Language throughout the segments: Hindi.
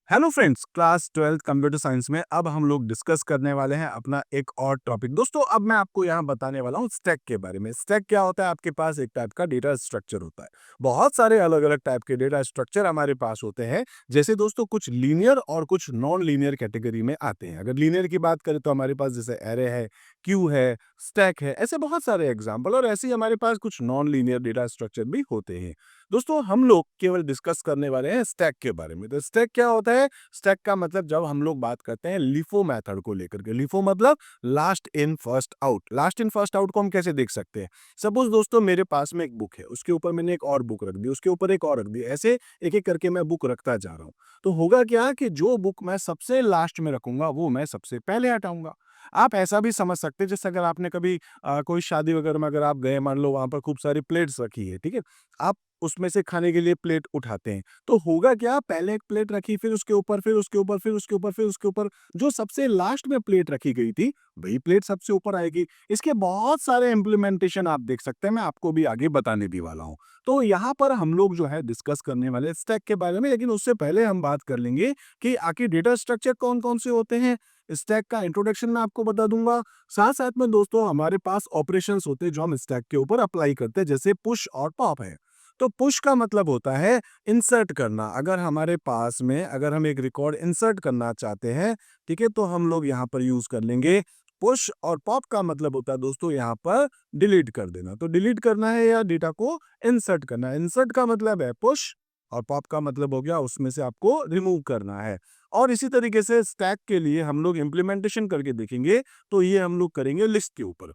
Hello friends, class 12th computer science में अब हम लोग डिस्कस करने वाले हैं अपना एक और टॉपिक। दोस्तों, अब मैं आपको यहाँ बताने वाला हूँ स्टैक के बारे में। स्टैक क्या होता है? आपके पास एक टाइप का डेटा स्ट्रक्चर होता है। बहुत सारे अलग अलग टाइप के डेटा स्ट्रक्चर हमारे पास होते हैं। जैसे दोस्तों, कुछ लीनियर और कुछ नॉन लीनियर कैटेगरी में आते हैं। अगर लीनियर की बात करें तो हमारे पास जैसे एरे है, क्यू है, स्टैक है, ऐसे बहुत सारे एग्जाम्पल। और ऐसे ही हमारे पास कुछ नॉन लीनियर डेटा स्ट्रक्चर भी होते हैं। दोस्तों, हम लोग केवल डिस्कस करने वाले हैं स्टैक के बारे में। तो स्टैक क्या होता है? स्टैक का मतलब, जब हम लोग बात करते हैं लिफो मेथड को लेकर के, लिफो मतलब last in first out. Last in first out को हम कैसे देख सकते हैं? सपोज दोस्तों, मेरे पास में एक बुक है, उसके ऊपर मैंने एक और बुक रख दी, उसके ऊपर एक और रख दी, ऐसे एक एक करके मैं बुक रखता जा रहा हूं। तो होगा क्या कि जो बुक मैं सबसे लास्ट में रखूंगा वो मैं सबसे पहले हटाऊंगा। आप ऐसा भी समझ सकते हैं, जैसे अगर आपने कभी कोई शादी वगैरह में अगर आप गए, मान लो वहां पर खूब सारी प्लेट्स रखी है, ठीक है। आप उसमें से खाने के लिए प्लेट उठाते हैं। तो होगा क्या, पहले एक प्लेट रखी, फिर उसके ऊपर, फिर उसके ऊपर, फिर उसके ऊपर, फिर उसके ऊपर, जो सबसे लास्ट में प्लेट रखी गई थी वही प्लेट सबसे ऊपर आएगी। इसके बहुत सारे इम्प्लीमेंटेशन आप देख सकते हैं, मैं आपको भी आगे बताने भी वाला हूँ। तो यहाँ पर हम लोग जो है डिस्कस करने वाले स्टैक के बारे में, लेकिन उससे पहले हम बात कर लेंगे कि आखिर डेटा स्ट्रक्चर कौन कौन से होते हैं। स्टैक का इंट्रोडक्शन मैं आपको बता दूंगा। साथ साथ में दोस्तों, हमारे पास ऑपरेशंस होते हैं जो हम स्टैक के ऊपर अप्लाई करते हैं, जैसे पुश और पॉप है। तो पुश का मतलब होता है इंसर्ट करना। अगर हमारे पास में अगर हम एक रिकॉर्ड इंसर्ट करना चाहते हैं, ठीक है, तो हम लोग यहाँ पर यूज कर लेंगे पुश। और पॉप का मतलब होता है दोस्तों यहाँ पर डिलीट कर देना। तो डिलीट करना है या डेटा को इंसर्ट करना है। इंसर्ट का मतलब है पुश, और पॉप का मतलब हो गया उसमें से आपको रिमूव करना है। और इसी तरीके से स्टैक के लिए हम लोग इम्प्लीमेंटेशन करके देखेंगे, तो ये हम लोग करेंगे लिस्ट के ऊपर।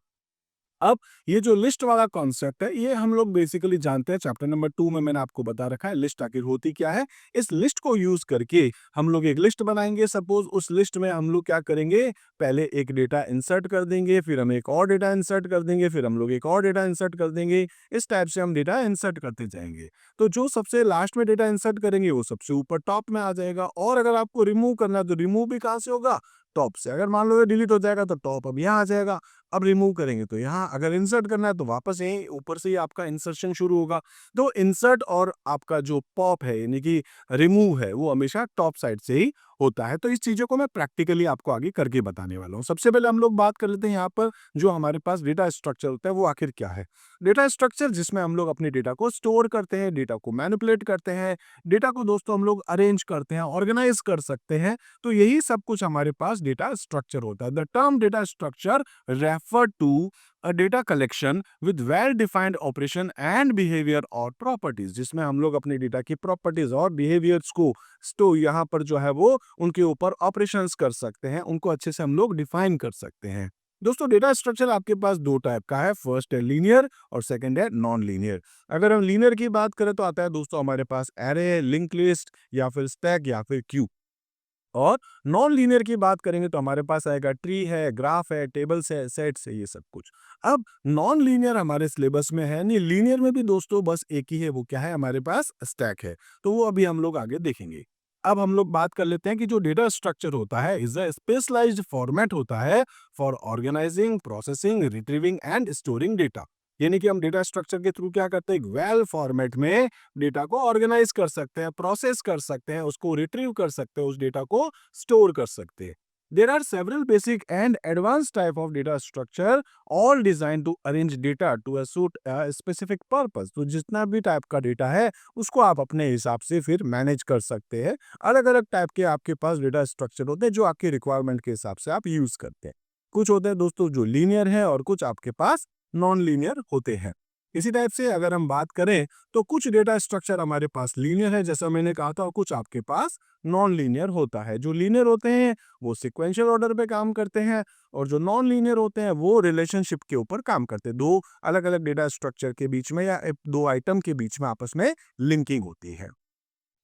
अब ये जो लिस्ट वाला कॉन्सेप्ट है, ये हम लोग बेसिकली जानते हैं, चैप्टर नंबर 2 में मैंने आपको बता रखा है लिस्ट आखिर होती क्या है। इस लिस्ट को यूज करके हम लोग एक लिस्ट बनाएंगे। सपोज उस लिस्ट में हम लोग क्या करेंगे, पहले एक डेटा इंसर्ट कर देंगे, फिर हम एक और डेटा इंसर्ट कर देंगे, फिर हम लोग एक और डेटा इंसर्ट कर देंगे। इस टाइप से हम डेटा इंसर्ट करते जाएंगे। तो जो सबसे लास्ट में डेटा इंसर्ट करेंगे वो सबसे ऊपर टॉप में आ जाएगा। और अगर आपको रिमूव करना है तो रिमूव भी कहाँ से होगा? टॉप से। अगर मान लो ये डिलीट हो जाएगा तो टॉप अब यहाँ आ जाएगा। अब रिमूव करेंगे तो यहाँ, अगर इंसर्ट करना है तो वापस यहीं ऊपर से ही आपका इंसर्शन शुरू होगा। तो इंसर्ट और आपका जो पॉप है यानी कि रिमूव है, वो हमेशा टॉप साइड से ही होता है। तो इस चीजों को मैं प्रैक्टिकली आपको आगे करके बताने वाला हूँ। सबसे पहले हम लोग बात कर लेते हैं यहाँ पर जो हमारे पास डेटा स्ट्रक्चर होता है वो आखिर क्या है। डेटा स्ट्रक्चर जिसमें हम लोग अपने डेटा को स्टोर करते हैं, डेटा को मैनिपुलेट करते हैं, डेटा को दोस्तों हम लोग अरेंज करते हैं, ऑर्गेनाइज कर सकते हैं। तो यही सब कुछ हमारे पास डेटा स्ट्रक्चर होता है। The term data structure refer to a data collection with well defined operation and behavior और properties, जिसमें हम लोग अपने डेटा की प्रॉपर्टीज और बिहेवियर्स को स्टोर यहाँ पर जो है वो उनके ऊपर ऑपरेशंस कर सकते हैं, उनको अच्छे से हम लोग डिफाइन कर सकते हैं। दोस्तों, डेटा स्ट्रक्चर आपके पास दो टाइप का है। फर्स्ट है लीनियर और सेकंड है नॉन लीनियर। अगर हम लीनियर की बात करें तो आता है दोस्तों हमारे पास एरे, लिंक लिस्ट या फिर स्टैक या फिर क्यू। और नॉन लीनियर की बात करेंगे तो हमारे पास आएगा ट्री है, ग्राफ है, टेबल्स है, सेट्स है, ये सब कुछ। अब नॉन लीनियर हमारे सिलेबस में है नहीं। लीनियर में भी दोस्तों बस एक ही है, वो क्या है? हमारे पास स्टैक है। तो वो अभी हम लोग आगे देखेंगे। अब हम लोग बात कर लेते हैं कि जो डेटा स्ट्रक्चर होता है इज अ स्पेशलाइज्ड फॉर्मेट होता है for organising, processing, retrieving and storing data. यानी कि हम डेटा स्ट्रक्चर के थ्रू क्या करते हैं, एक वेल फॉर्मेट में डेटा को ऑर्गेनाइज कर सकते हैं, प्रोसेस कर सकते हैं, उसको रिट्रीव कर सकते हैं, उस डेटा को स्टोर कर सकते हैं। There are several basic and advanced type of data structure, all designed to arrange data to a suit a specific purpose। तो जितना भी टाइप का डेटा है उसको आप अपने हिसाब से फिर मैनेज कर सकते हैं। अलग अलग टाइप के आपके पास डेटा स्ट्रक्चर होते हैं जो आपकी रिक्वायरमेंट के हिसाब से आप यूज करते हैं। कुछ होते हैं दोस्तों जो लीनियर है और कुछ आपके पास नॉन लीनियर होते हैं। इसी टाइप से अगर हम बात करें तो कुछ डेटा स्ट्रक्चर हमारे पास लीनियर है, जैसा मैंने कहा था, और कुछ आपके पास नॉन लीनियर होता है। जो लीनियर होते हैं वो सिक्वेंशियल ऑर्डर पे काम करते हैं, और जो नॉन लीनियर होते हैं वो रिलेशनशिप के ऊपर काम करते हैं। दो अलग अलग डेटा स्ट्रक्चर के बीच में या दो आइटम के बीच में आपस में लिंकिंग होती है।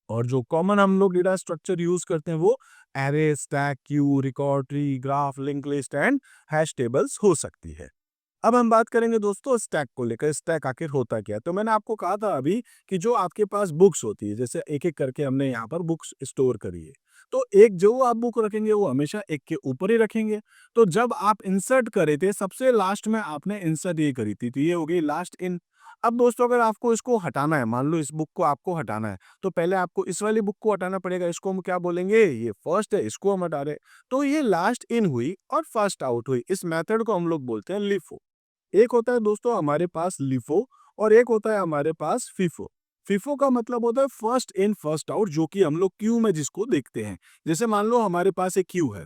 और जो कॉमन हम लोग डेटा स्ट्रक्चर यूज करते हैं वो array, stack, Q, record, tree, graph, link list and hash tables हो सकती है। अब हम बात करेंगे दोस्तों स्टैक को लेकर। स्टैक आखिर होता क्या है? तो मैंने आपको कहा था अभी कि जो आपके पास बुक्स होती है, जैसे एक एक करके हमने यहाँ पर बुक्स स्टोर करी है, तो एक जो आप बुक रखेंगे वो हमेशा एक के ऊपर ही रखेंगे। तो जब आप इंसर्ट करे थे, सबसे लास्ट में आपने इंसर्ट ये करी थी, तो ये हो गई लास्ट इन। अब दोस्तों अगर आपको इसको हटाना है, मान लो इस बुक को आपको हटाना है, तो पहले आपको इस वाली बुक को हटाना पड़ेगा। इसको हम क्या बोलेंगे, ये फर्स्ट है, इसको हम हटा रहे हैं। तो ये लास्ट इन हुई और फर्स्ट आउट हुई। इस मेथड को हम लोग बोलते हैं लिफो। एक होता है दोस्तों हमारे पास लिफो और एक होता है हमारे पास फीफो। फीफो का मतलब होता है फर्स्ट इन फर्स्ट आउट, जो कि हम लोग क्यू में जिसको देखते हैं। जैसे मान लो हमारे पास एक क्यू है,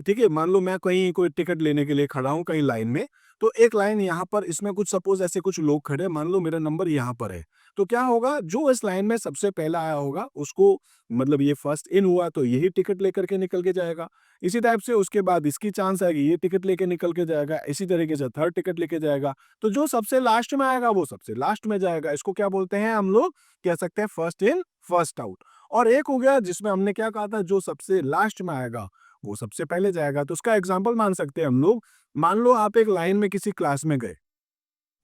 ठीक है, मान लो मैं कहीं कोई टिकट लेने के लिए खड़ा हूँ कहीं लाइन में, तो एक लाइन यहाँ पर इसमें कुछ सपोज ऐसे कुछ लोग खड़े हैं, मान लो मेरा नंबर यहाँ पर है, तो क्या होगा, जो इस लाइन में सबसे पहला आया होगा उसको, मतलब ये फर्स्ट इन हुआ तो यही टिकट लेकर के निकल के जाएगा। इसी टाइप से उसके बाद इसकी चांस आएगी, ये टिकट लेके निकल के जाएगा, इसी तरीके से थर्ड टिकट लेके जाएगा। तो जो सबसे लास्ट में आएगा वो सबसे लास्ट में जाएगा। इसको क्या बोलते हैं हम लोग, कह सकते हैं फर्स्ट इन फर्स्ट आउट। और एक हो गया जिसमें हमने क्या कहा था, जो सबसे लास्ट में आएगा वो सबसे पहले जाएगा। तो उसका एग्जांपल मान सकते हैं हम लोग, मान लो आप एक लाइन में किसी क्लास में गए,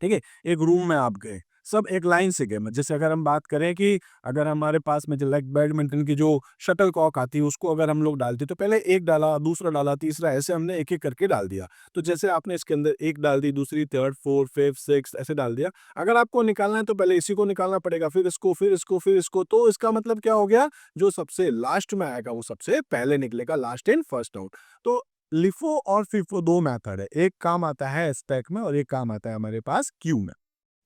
ठीक है, एक रूम में आप गए, सब एक लाइन से गए। जैसे अगर हम बात करें कि अगर हमारे पास में जो लाइक बैडमिंटन की जो शटल कॉक आती है उसको अगर हम लोग डालते तो पहले एक डाला, दूसरा डाला, तीसरा, ऐसे हमने एक एक करके डाल दिया। तो जैसे आपने इसके अंदर एक डाल दी, दूसरी, थर्ड, फोर्थ, फिफ्थ, सिक्स्थ ऐसे डाल दिया। अगर आपको निकालना है तो पहले इसी को निकालना पड़ेगा, फिर इसको, फिर इसको, फिर इसको। तो इसका मतलब क्या हो गया, जो सबसे लास्ट में आएगा वो सबसे पहले निकलेगा, लास्ट इन फर्स्ट आउट। तो लिफो और फिफो दो मेथड है, एक काम आता है स्टैक में और एक काम आता है हमारे पास क्यू में।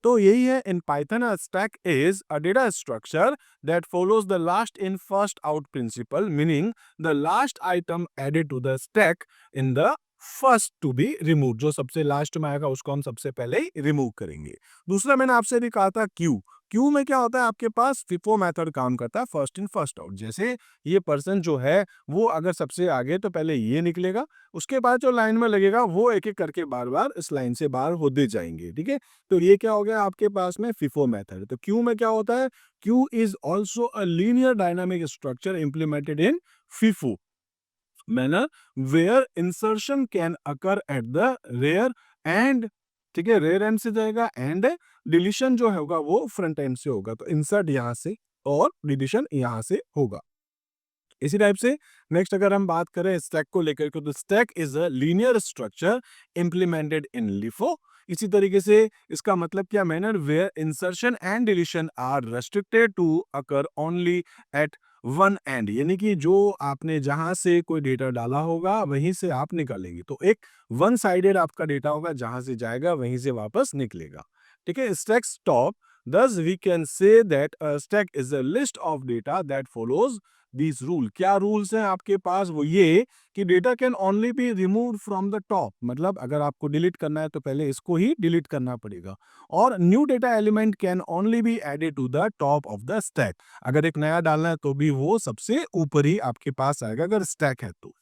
तो यही है, in Python a stack is a data structure that follows the last in first out principle, meaning the last item added to the stack in the first to be remove. जो सबसे लास्ट में आएगा उसको हम सबसे पहले ही रिमूव करेंगे। दूसरा मैंने आपसे भी कहा था क्यू। क्यू में क्या होता है, आपके पास फिफो मेथड काम करता है, फर्स्ट इन फर्स्ट आउट। जैसे ये पर्सन जो है वो अगर सबसे आगे तो पहले ये निकलेगा, उसके बाद जो लाइन में लगेगा वो एक एक करके बार बार इस लाइन से बाहर होते जाएंगे, ठीक है। तो ये क्या हो गया आपके पास में फिफो मेथड। तो क्यू में क्या होता है, queue is also a linear dynamic structure implemented in FIFO manner where insertion can occur at the rear end, ठीक है, रेयर एंड से जाएगा, एंड डिलीशन जो होगा वो फ्रंट एंड से होगा। तो इंसर्ट यहां से और डिलीशन यहां से होगा। इसी टाइप से नेक्स्ट अगर हम बात करें स्टैक को लेकर के, तो stack is a linear structure implemented in LIFO. इसी तरीके से इसका मतलब क्या, manner where insertion and deletion are restricted to occur only at one end, यानी कि जो आपने जहां से कोई डेटा डाला होगा वहीं से आप निकालेंगे। तो एक वन साइडेड आपका डेटा होगा, जहां से जाएगा वहीं से वापस निकलेगा, ठीक है। Stack stop, thus we can say that a stack is a list of data that follows these rule। क्या रूल्स हैं आपके पास, वो ये कि data can only be removed from the top, मतलब अगर आपको डिलीट करना है तो पहले इसको ही डिलीट करना पड़ेगा। और new data element can only be added to the top of the stack, अगर एक नया डालना है तो भी वो सबसे ऊपर ही आपके पास आएगा अगर स्टैक है तो,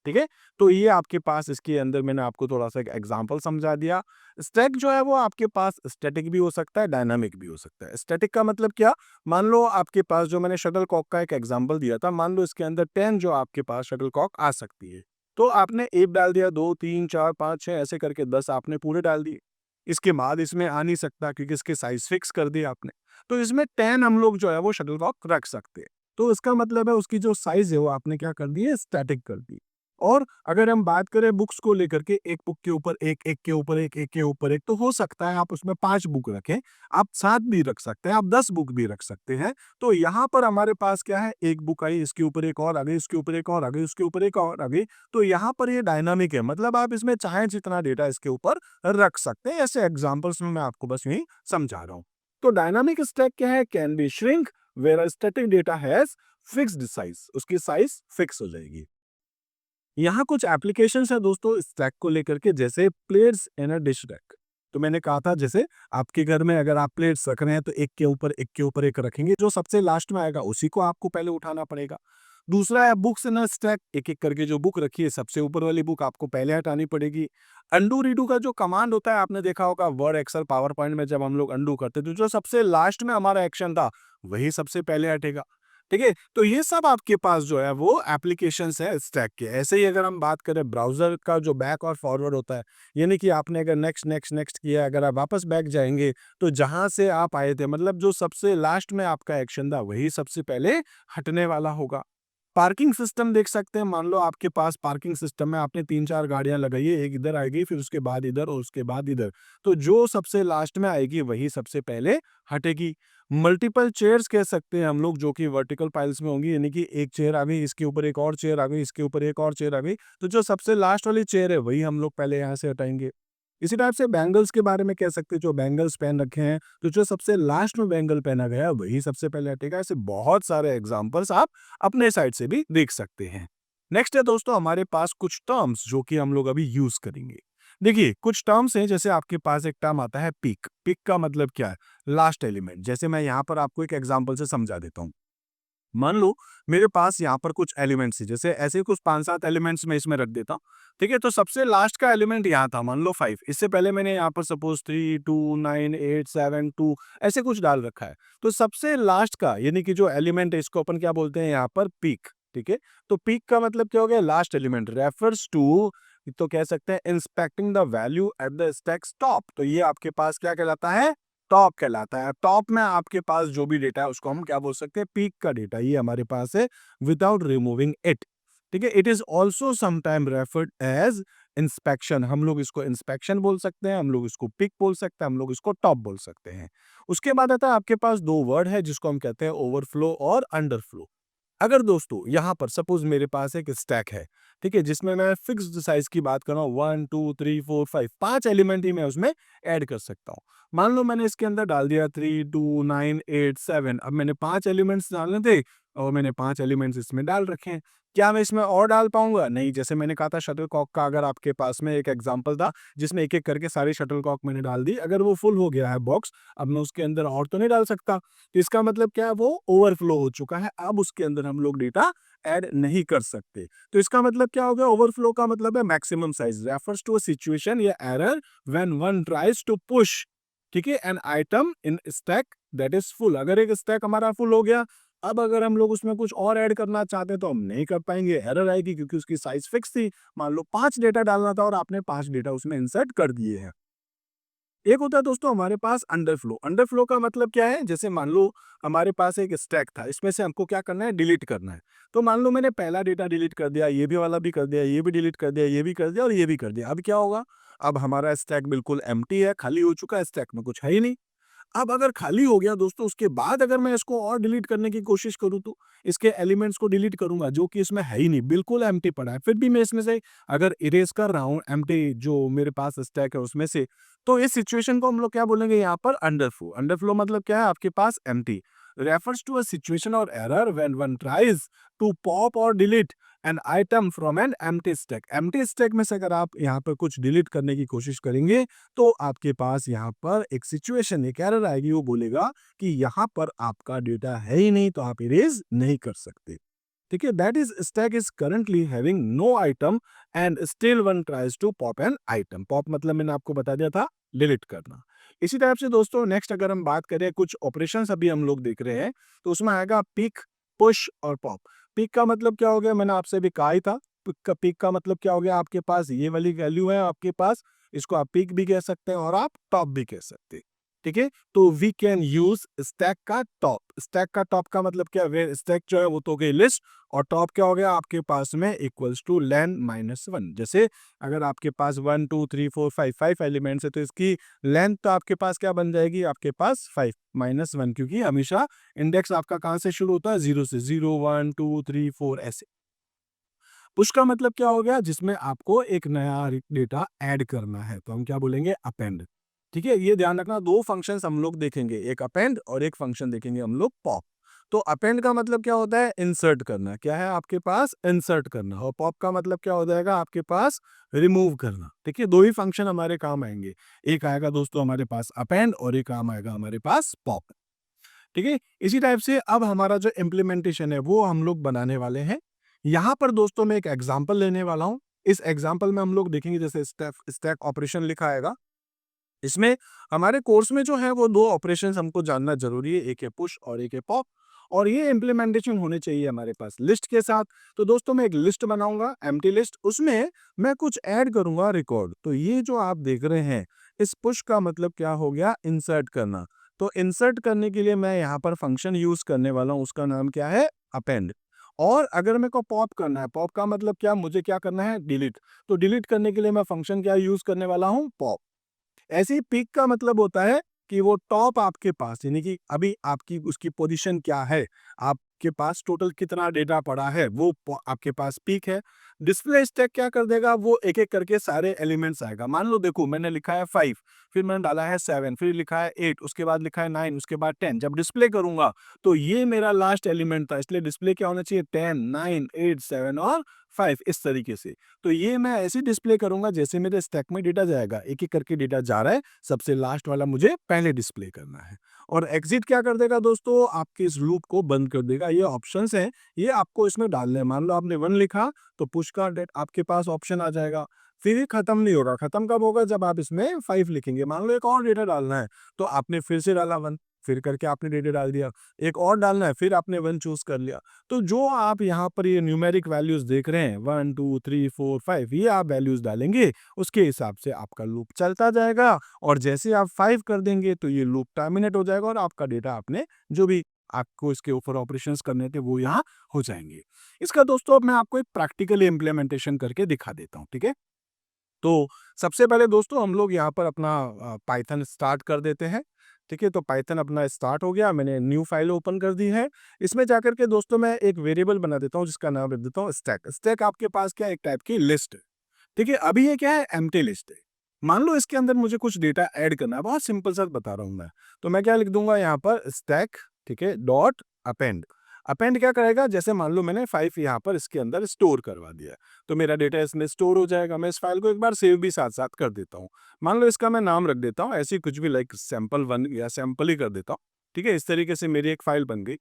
ठीक है। तो ये आपके पास इसके अंदर मैंने आपको थोड़ा सा एक एग्जांपल समझा दिया। स्टैक जो है वो आपके पास स्टैटिक भी हो सकता है, डायनामिक भी हो सकता है। स्टैटिक का मतलब क्या, मान लो आपके पास जो मैंने शटल कॉक का एक एग्जांपल दिया था, मान लो इसके अंदर 10 जो आपके पास शटल कॉक आ सकती है, तो आपने एक डाल दिया, 2 3 4 5 6 ऐसे करके 10 आपने पूरे डाल दिए। इसके बाद इसमें आ नहीं सकता क्योंकि इसके साइज फिक्स कर दिए आपने। तो इसमें 10 हम लोग जो है वो शटल कॉक रख सकते हैं। तो इसका मतलब है उसकी जो साइज है वो आपने क्या कर दी है, स्टैटिक कर दी। और अगर हम बात करें बुक्स को लेकर के, एक बुक के ऊपर एक, एक के ऊपर एक, एक के ऊपर एक, तो हो सकता है आप उसमें 5 बुक रखें, आप 7 भी रख सकते हैं, आप 10 बुक भी रख सकते हैं। तो यहाँ पर हमारे पास क्या है, एक बुक आई, इसके ऊपर एक और आ गई, इसके ऊपर एक और आ गई, उसके ऊपर एक और आ गई। तो यहाँ पर ये डायनामिक है, मतलब आप इसमें चाहे जितना डेटा इसके ऊपर रख सकते हैं। ऐसे एग्जाम्पल्स में मैं आपको बस यही समझा रहा हूँ। तो डायनामिक स्टैक क्या है, can be shrink where static data has fixed size, उसकी साइज फिक्स हो जाएगी। यहाँ कुछ एप्लीकेशंस है दोस्तों स्टैक को लेकर के, जैसे प्लेट्स इन अ डिश रैक। तो मैंने कहा था जैसे आपके घर में अगर आप प्लेट्स रख रहे हैं तो एक के ऊपर एक के ऊपर एक रखेंगे, जो सबसे लास्ट में आएगा उसी को आपको पहले उठाना पड़ेगा। दूसरा है बुक्स इन अ स्टैक, एक एक करके जो बुक रखी है सबसे ऊपर वाली बुक आपको पहले हटानी पड़ेगी। अंडू रीडू का जो कमांड होता है आपने देखा होगा वर्ड एक्सेल पावर पॉइंट में, जब हम लोग अंडू करते तो जो सबसे लास्ट में हमारा एक्शन था वही सबसे पहले हटेगा, ठीक है। तो ये सब आपके पास जो है वो एप्लीकेशंस है स्टैक के। ऐसे ही अगर हम बात करें ब्राउजर का जो बैक और फॉरवर्ड होता है, यानी कि आपने अगर नेक्स्ट नेक्स्ट नेक्स्ट किया, अगर आप वापस बैक जाएंगे तो जहां से आप आए थे, मतलब जो सबसे लास्ट में आपका एक्शन था वही सबसे पहले हटने वाला होगा। पार्किंग सिस्टम देख सकते हैं, मान लो आपके पास पार्किंग सिस्टम है, आपने 3-4 गाड़ियाँ लगाई है, एक इधर आएगी, फिर उसके बाद इधर और उसके बाद इधर। तो जो सबसे लास्ट में आएगी वही सबसे पहले हटेगी। मल्टीपल चेयर्स कह सकते हैं हम लोग जो कि वर्टिकल पाइल्स में होंगी, यानी कि एक चेयर आ गई, इसके ऊपर एक और चेयर आ गई, इसके ऊपर एक और चेयर आ गई। तो जो सबसे लास्ट वाली चेयर है वही हम लोग पहले यहाँ से हटाएँगे। इसी टाइप से बैंगल्स के बारे में कह सकते हैं, जो बैंगल्स पहन रखे हैं, तो जो सबसे लास्ट में बैंगल पहना गया है वही सबसे पहले हटेगा। ऐसे बहुत सारे एग्जांपल्स आप अपने साइड से भी देख सकते हैं। नेक्स्ट है दोस्तों हमारे पास कुछ टर्म्स जो कि हम लोग अभी यूज करेंगे। देखिए कुछ टर्म्स हैं, जैसे आपके पास एक टर्म आता है पीक। पीक का मतलब क्या है? Last element. जैसे मैं यहाँ पर आपको एक एग्जांपल से समझा देता हूँ। मान लो मेरे पास यहाँ पर कुछ एलिमेंट्स है, जैसे ऐसे कुछ 5-7 एलिमेंट्स मैं इसमें रख देता हूँ। ठीक है, तो सबसे लास्ट का एलिमेंट यहाँ था, मान लो 5। इससे पहले मैंने यहाँ पर सपोज 3, 2, 9, 8, 7, 2 ऐसे कुछ डाल रखा है। तो सबसे लास्ट का यानी कि जो एलिमेंट है इसको अपन क्या बोलते हैं यहाँ पर? पीक। ठीक है, तो पीक का मतलब क्या हो गया? Last element. रेफर्स टू, तो कह सकते हैं inspecting the value at the stack top. तो ये आपके पास क्या कहलाता है? टॉप कहलाता है। टॉप में आपके पास जो भी डेटा है उसको हम क्या बोल सकते हैं? पीक का डेटा ये हमारे पास है विदाउट रिमूविंग इट। ठीक है, it is also sometime referred as inspection. हम लोग इसको इंस्पेक्शन बोल सकते हैं, हम लोग इसको पिक बोल सकते हैं, हम लोग इसको टॉप बोल सकते हैं। उसके बाद आता है आपके पास दो वर्ड है जिसको हम कहते हैं ओवरफ्लो और अंडरफ्लो। अगर दोस्तों यहाँ पर सपोज मेरे पास एक स्टैक है, ठीक है, जिसमें मैं फिक्स्ड साइज की बात कर रहा हूँ, 1 2 3 4 5 5 एलिमेंट ही मैं उसमें ऐड कर सकता हूँ। मान लो मैंने इसके अंदर डाल दिया 3 2 9 8 7। अब मैंने 5 एलिमेंट्स डालने थे और मैंने 5 एलिमेंट्स इसमें डाल रखे हैं। क्या मैं इसमें और डाल पाऊंगा? नहीं। जैसे मैंने कहा था शटलकॉक का, अगर आपके पास में एक एग्जांपल था जिसमें एक एक करके सारी शटलकॉक मैंने डाल दी, अगर वो फुल हो गया है बॉक्स, अब मैं उसके अंदर और तो नहीं डाल सकता। तो इसका मतलब क्या है? वो ओवरफ्लो हो चुका है, अब उसके अंदर हम लोग डेटा ऐड नहीं कर सकते। तो इसका मतलब क्या हो गया? ओवरफ्लो का मतलब है maximum size. Refers to a situation या error when one tries to push, ठीक है, an item in stack that is full. अगर एक स्टैक हमारा फुल हो गया, अब अगर हम लोग उसमें कुछ और ऐड करना चाहते हैं तो हम नहीं कर पाएंगे, एरर आएगी, क्योंकि उसकी साइज फिक्स थी। मान लो 5 डेटा डालना था और आपने 5 डेटा उसमें इंसर्ट कर दिए हैं। एक होता है दोस्तों हमारे पास अंडरफ्लो। अंडरफ्लो का मतलब क्या है? जैसे मान लो हमारे पास एक स्टैक था, इसमें से हमको क्या करना है? डिलीट करना है। तो मान लो मैंने पहला डेटा डिलीट कर दिया, ये भी वाला भी कर दिया, ये भी डिलीट कर दिया, ये भी कर दिया और ये भी कर दिया। अब क्या होगा? अब हमारा स्टैक बिल्कुल एम्प्टी है, खाली हो चुका है, स्टैक में कुछ है ही नहीं। अब अगर खाली हो गया दोस्तों, उसके बाद अगर मैं इसको और डिलीट करने की कोशिश करूँ, तो इसके एलिमेंट्स को डिलीट करूँगा जो कि इसमें है ही नहीं, बिल्कुल एम्प्टी पड़ा है। फिर भी मैं इसमें से अगर इरेज़ कर रहा हूँ एम्प्टी जो मेरे पास स्टैक है उसमें से, तो इस सिचुएशन को हम लोग क्या बोलेंगे यहाँ पर? अंडरफ्लो। अंडरफ्लो मतलब क्या है? आपके पास empty. Refers to a situation और error when one tries to pop और delete an item from an empty stack. Empty stack में से अगर आप यहाँ पर कुछ डिलीट करने की कोशिश करेंगे, तो आपके पास यहाँ पर एक सिचुएशन, एक एरर आएगी, वो बोलेगा कि यहाँ पर आपका डेटा है ही नहीं, तो आप इरेज नहीं कर सकते। ठीक है, that is stack is currently having no item and still one tries to pop an item. Pop मतलब मैंने आपको बता दिया था, डिलीट करना। इसी टाइप से दोस्तों नेक्स्ट अगर हम बात करें, कुछ ऑपरेशंस अभी हम लोग देख रहे हैं, तो उसमें आएगा पिक, पुश और पॉप। पिक का मतलब क्या हो गया? मैंने आपसे अभी कहा ही था। पिक का मतलब क्या हो गया? आपके पास ये वाली वैल्यू है आपके पास, इसको आप पिक भी कह सकते हैं और आप टॉप भी कह सकते हैं। ठीक है, तो वी कैन यूज स्टैक का टॉप। स्टैक का टॉप का मतलब क्या है? स्टैक जो है वो तो हो गई लिस्ट, और टॉप क्या हो गया आपके पास में? Equals two lane minus 1। जैसे अगर आपके पास 1 2 3 4 5 5 एलिमेंट्स है, तो इसकी लेंथ तो आपके पास क्या बन जाएगी? आपके पास 5 माइनस 1, क्योंकि हमेशा इंडेक्स आपका कहाँ से शुरू होता है? 0 से। 0 1 2 3 4 ऐसे। पुश का मतलब क्या हो गया? जिसमें आपको एक नया डेटा ऐड करना है, तो हम क्या बोलेंगे? अपेंड। ठीक है, ये ध्यान रखना, दो फंक्शंस हम लोग देखेंगे, एक अपेंड और एक फंक्शन देखेंगे हम लोग पॉप। तो अपेंड का मतलब क्या होता है? इंसर्ट करना। क्या है आपके पास? इंसर्ट करना। और पॉप का मतलब क्या हो जाएगा आपके पास? रिमूव करना। ठीक है, दो ही फंक्शन हमारे काम आएंगे। एक आएगा दोस्तों हमारे पास अपेंड और एक काम आएगा हमारे पास पॉप। ठीक है, इसी टाइप से अब हमारा जो इम्प्लीमेंटेशन है वो हम लोग बनाने वाले हैं। यहाँ पर दोस्तों मैं एक एग्जांपल लेने वाला हूँ। इस एग्जांपल में हम लोग देखेंगे, जैसे स्टैक स्टैक ऑपरेशन लिखा आएगा। इसमें हमारे कोर्स में जो है वो दो ऑपरेशंस हमको जानना जरूरी है, एक है पुश और एक है पॉप। और ये इम्प्लीमेंटेशन होने चाहिए हमारे पास लिस्ट के साथ। तो दोस्तों मैं एक लिस्ट बनाऊंगा, एम्प्टी लिस्ट, उसमें मैं कुछ ऐड करूंगा रिकॉर्ड। तो ये जो आप देख रहे हैं, इस पुश का मतलब क्या हो गया? इंसर्ट करना। तो इंसर्ट करने के लिए मैं यहाँ पर फंक्शन यूज करने वाला हूँ, उसका नाम क्या है? अपेंड। और अगर मेरे को पॉप करना है, पॉप का मतलब क्या, मुझे क्या करना है, डिलीट। तो डिलीट करने के लिए मैं फंक्शन क्या यूज करने वाला हूँ, पॉप। ऐसे ही पीक का मतलब होता है कि वो टॉप आपके पास, यानी कि अभी आपकी उसकी पोजीशन क्या है, आपके पास टोटल कितना डेटा पड़ा है, वो आपके पास पीक है। डिस्प्ले स्टैक क्या कर देगा, वो एक एक करके सारे एलिमेंट्स आएगा। मान लो देखो मैंने लिखा है 5, फिर मैंने डाला है 7, फिर लिखा है 8, उसके बाद लिखा है 9, उसके बाद 10। जब डिस्प्ले करूंगा तो ये मेरा लास्ट एलिमेंट था, इसलिए डिस्प्ले क्या होना चाहिए, 10, 9, 8, 7 और 5, इस तरीके से। तो ये मैं ऐसे डिस्प्ले करूंगा जैसे मेरे स्टैक में डेटा जाएगा, एक एक करके डेटा जा रहा है, सबसे लास्ट वाला मुझे पहले डिस्प्ले करना है। और एग्जिट क्या कर देगा दोस्तों, आपके इस लूप को बंद कर देगा। ये ऑप्शंस हैं, ये आपको इसमें डालने हैं। मान लो आपने 1 लिखा तो पुश का डेट आपके पास ऑप्शन आ जाएगा। फिर ये खत्म नहीं होगा, खत्म कब होगा, जब आप इसमें 5 लिखेंगे। मान लो एक और डेटा डालना है तो आपने फिर से डाला 1, फिर करके आपने डेटा डाल दिया। एक और डालना है, फिर आपने 1 चूज कर लिया। तो जो आप यहाँ पर ये न्यूमेरिक वैल्यूज देख रहे हैं 1 2 3 4 5, ये आप वैल्यूज डालेंगे, उसके हिसाब से आपका लूप चलता जाएगा। और जैसे आप 5 कर देंगे तो ये लूप टर्मिनेट हो जाएगा और आपका डेटा आपने जो भी आपको इसके ऊपर ऑपरेशंस करने थे वो यहाँ हो जाएंगे। इसका दोस्तों अब मैं आपको एक प्रैक्टिकली इम्प्लीमेंटेशन करके दिखा देता हूँ, ठीक है। तो सबसे पहले दोस्तों हम लोग यहाँ पर अपना पाइथन स्टार्ट कर देते हैं, ठीक है। तो पाइथन अपना स्टार्ट हो गया, मैंने न्यू फाइल ओपन कर दी है। इसमें जाकर के दोस्तों मैं एक वेरिएबल बना देता हूँ जिसका नाम रख देता हूँ स्टैक। स्टैक आपके पास क्या है, एक टाइप की लिस्ट है, ठीक है। अभी ये क्या है, एम्प्टी लिस्ट है। मान लो इसके अंदर मुझे कुछ डेटा ऐड करना है, बहुत सिंपल सा बता रहा हूँ मैं। तो मैं क्या लिख दूंगा यहाँ पर, स्टैक, ठीक है, डॉट अपेंड। अपेंड क्या करेगा, जैसे मान लो मैंने 5 यहाँ पर इसके अंदर स्टोर करवा दिया, तो मेरा डेटा इसमें स्टोर हो जाएगा। मैं इस फाइल को एक बार सेव भी साथ साथ कर देता हूँ। मान लो इसका मैं नाम रख देता हूँ ऐसे ही कुछ भी, लाइक सैंपल 1 या सैंपल ही कर देता हूँ, ठीक है। इस तरीके से मेरी एक फाइल बन गई।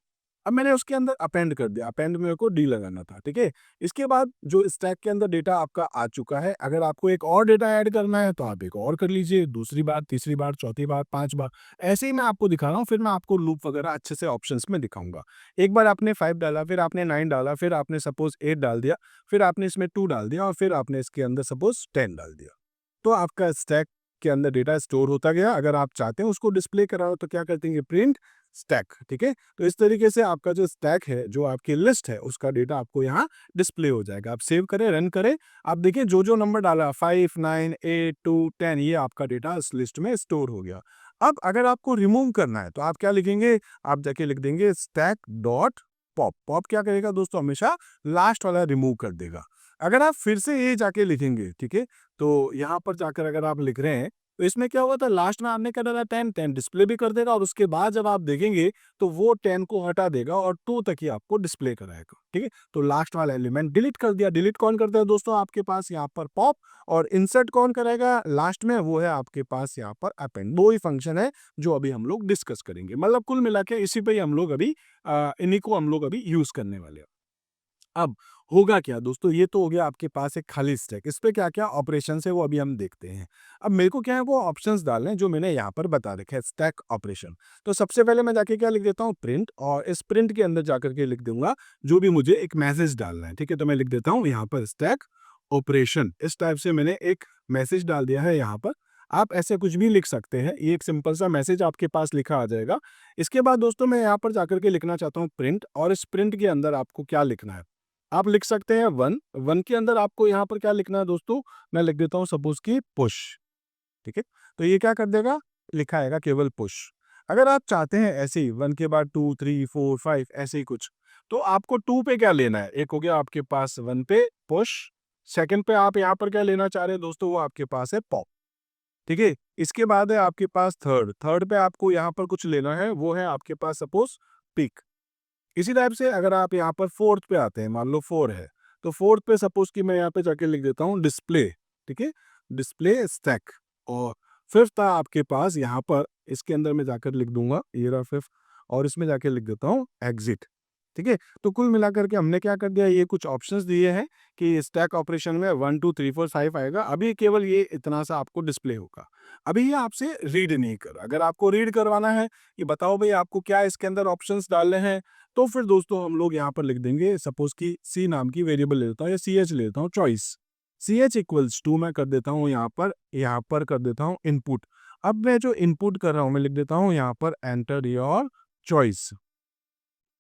अब मैंने उसके अंदर अपेंड कर दिया, अपेंड मेरे को डी लगाना था, ठीक है। इसके बाद जो स्टैक के अंदर डेटा आपका आ चुका है, अगर आपको एक और डेटा ऐड करना है तो आप एक और कर लीजिए, दूसरी बार, तीसरी बार, चौथी बार, 5 बार। ऐसे ही मैं आपको दिखा रहा हूँ, फिर मैं आपको लूप वगैरह अच्छे से ऑप्शंस में दिखाऊंगा। एक बार आपने 5 डाला, फिर आपने 9 डाला, फिर आपने सपोज 8 डाल दिया, फिर आपने इसमें 2 डाल दिया और फिर आपने इसके अंदर सपोज 10 डाल दिया। तो आपका स्टैक के अंदर डेटा स्टोर होता गया। अगर आप चाहते हैं उसको डिस्प्ले कराओ तो क्या करते हैं, प्रिंट स्टैक, ठीक है। तो इस तरीके से आपका जो स्टैक है, जो आपकी लिस्ट है, उसका डेटा आपको यहाँ डिस्प्ले हो जाएगा। आप सेव करें, रन करें, आप देखिए जो जो नंबर डाला 5 9 8 2 10, ये आपका डेटा इस लिस्ट में स्टोर हो गया। अब अगर आपको रिमूव करना है तो आप क्या लिखेंगे, आप जाके लिख देंगे स्टैक डॉट पॉप। पॉप क्या करेगा दोस्तों, हमेशा लास्ट वाला रिमूव कर देगा। अगर आप फिर से ये जाके लिखेंगे, ठीक है, तो यहाँ पर जाकर अगर आप लिख रहे हैं तो इसमें क्या हुआ था, लास्ट में आपने क्या डाला 10, 10 डिस्प्ले भी कर देगा और उसके बाद जब आप देखेंगे तो वो 10 को हटा देगा और 2 तक ही आपको डिस्प्ले कराएगा, ठीक है। तो लास्ट वाला एलिमेंट डिलीट कर दिया। डिलीट कौन करता है दोस्तों, आपके पास यहाँ पर पॉप। और इंसर्ट कौन कराएगा लास्ट में, वो है आपके पास यहाँ पर अपेंड। दो ही फंक्शन है जो अभी हम लोग डिस्कस करेंगे। मतलब कुल मिला के इसी पे ही हम लोग अभी इन्हीं को हम लोग अभी यूज करने वाले हैं। अब होगा क्या दोस्तों, ये तो हो गया आपके पास एक खाली स्टैक। इस पे क्या-क्या ऑपरेशंस है वो अभी हम देखते हैं। अब मेरे को क्या है, वो ऑप्शंस डालने हैं जो मैंने यहाँ पर बता रखे हैं, स्टैक ऑपरेशन। तो सबसे पहले मैं जाके क्या लिख देता हूँ, प्रिंट, और इस प्रिंट के अंदर जाकर के लिख दूंगा जो भी मुझे एक मैसेज डालना है, ठीक है। तो मैं लिख देता हूँ यहाँ पर स्टैक ऑपरेशन। इस टाइप से मैंने एक मैसेज डाल दिया है यहाँ पर। आप ऐसे कुछ भी लिख सकते हैं, ये एक सिंपल सा मैसेज आपके पास लिखा आ जाएगा। इसके बाद दोस्तों मैं यहाँ पर जाकर के लिखना चाहता हूँ प्रिंट, और इस प्रिंट के अंदर आपको क्या लिखना है, आप लिख सकते हैं 1। 1 के अंदर आपको यहाँ पर क्या लिखना है दोस्तों, मैं लिख देता हूँ सपोज की पुश, ठीक है। तो ये क्या कर देगा, लिखा आएगा केवल पुश। अगर आप चाहते हैं ऐसे ही 1 के बाद 2 3 4 5 ऐसे ही कुछ, तो आपको 2 पे क्या लेना है, एक हो गया आपके पास 1 पे पुश, सेकंड पे आप यहाँ पर क्या लेना चाह रहे हैं दोस्तों, वो आपके पास है पॉप, ठीक है। इसके बाद है आपके पास थर्ड। थर्ड पे आपको यहाँ पर कुछ लेना है, वो है आपके पास सपोज पिक। इसी टाइप से अगर आप यहाँ पर फोर्थ पे आते हैं, मान लो 4 है, तो फोर्थ पे सपोज कि मैं यहाँ पे जाके लिख देता हूँ डिस्प्ले, ठीक है, डिस्प्ले स्टैक। और फिफ्थ था आपके पास यहाँ पर, इसके अंदर मैं जाकर लिख दूंगा, ये रहा फिफ्थ, और इसमें जाके लिख देता हूँ एग्जिट, ठीक है। तो कुल मिलाकर के हमने क्या कर दिया, ये कुछ ऑप्शंस दिए हैं कि स्टैक ऑपरेशन में 1 2 3 4 5 आएगा। अभी केवल ये इतना सा आपको डिस्प्ले होगा। अभी ये आपसे रीड नहीं कर रहा। अगर आपको रीड करवाना है कि बताओ भाई आपको क्या इसके अंदर ऑप्शंस डालने हैं, तो फिर दोस्तों हम लोग यहाँ पर लिख देंगे सपोज कि सी नाम की वेरिएबल ले लेता हूँ या सी एच ले लेता हूँ, choice. C H equals to मैं कर देता हूँ यहाँ पर कर देता हूँ इनपुट। अब मैं जो इनपुट कर रहा हूँ मैं लिख देता हूँ यहाँ पर एंटर योर चॉइस।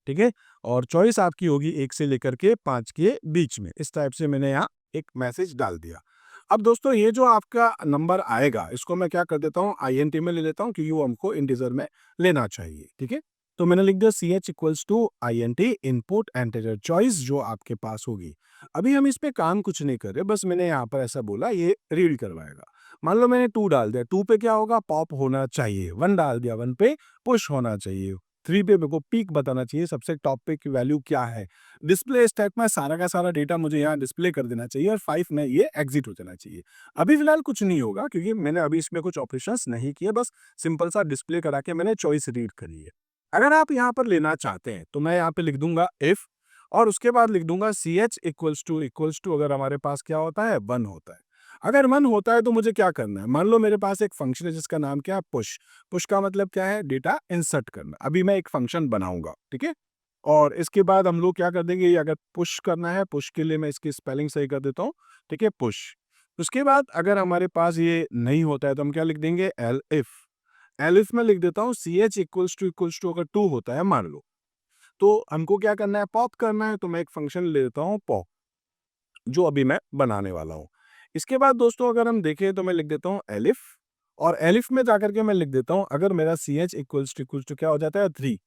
ठीक है? और चॉइस आपकी होगी 1 से लेकर के 5 के बीच में। इस टाइप से मैंने यहाँ एक मैसेज डाल दिया। अब दोस्तों ये जो आपका नंबर आएगा, इसको मैं क्या कर देता हूँ, आईएनटी में ले लेता हूँ क्योंकि वो हमको इंटीजर में लेना चाहिए, ठीक है? तो मैंने लिख दिया ch equals to INT input enter choice जो आपके पास होगी। अभी हम इस पे काम कुछ नहीं कर रहे, बस मैंने यहाँ पर ऐसा बोला ये रीड करवाएगा। मान लो मैंने 2 डाल दिया, 2 पे क्या होगा, पॉप होना चाहिए। 1 डाल दिया, 1 पे पुश होना चाहिए। 3 पे मेरे को पीक बताना चाहिए, सबसे टॉप पे की वैल्यू क्या है। डिस्प्ले स्टैक में सारा का सारा डेटा मुझे यहाँ डिस्प्ले कर देना चाहिए और 5 में ये एग्जिट हो जाना चाहिए। अभी फिलहाल कुछ नहीं होगा क्योंकि मैंने अभी इसमें कुछ ऑपरेशंस नहीं किए, बस सिंपल सा डिस्प्ले करा के मैंने चॉइस रीड करी है। अगर आप यहाँ पर लेना चाहते हैं तो मैं यहाँ पे लिख दूंगा इफ और उसके बाद लिख दूंगा ch इक्वल्स टू अगर हमारे पास क्या होता है, 1 होता है। अगर 1 होता है तो मुझे क्या करना है, मान लो मेरे पास एक फंक्शन है जिसका नाम क्या है, पुश। पुश का मतलब क्या है, डेटा इंसर्ट करना। अभी मैं एक फंक्शन बनाऊंगा, ठीक है? और इसके बाद हम लोग क्या कर देंगे, ये अगर पुश करना है, पुश के लिए मैं इसकी स्पेलिंग सही कर देता हूँ, ठीक है, पुश। उसके बाद अगर हमारे पास ये नहीं होता है तो हम क्या लिख देंगे, एल इफ में लिख देता हूँ ch इक्वल्स टू अगर 2 होता है मान लो, तो हमको क्या करना है, पॉप करना है। तो मैं एक फंक्शन ले लेता हूँ पॉप, जो अभी मैं बनाने वाला हूँ। इसके बाद दोस्तों अगर हम देखें तो मैं लिख देता हूँ एलिफ और एलिफ में जाकर के मैं लिख देता हूँ अगर मेरा ch इक्वल्स टू क्या हो जाता है, 3।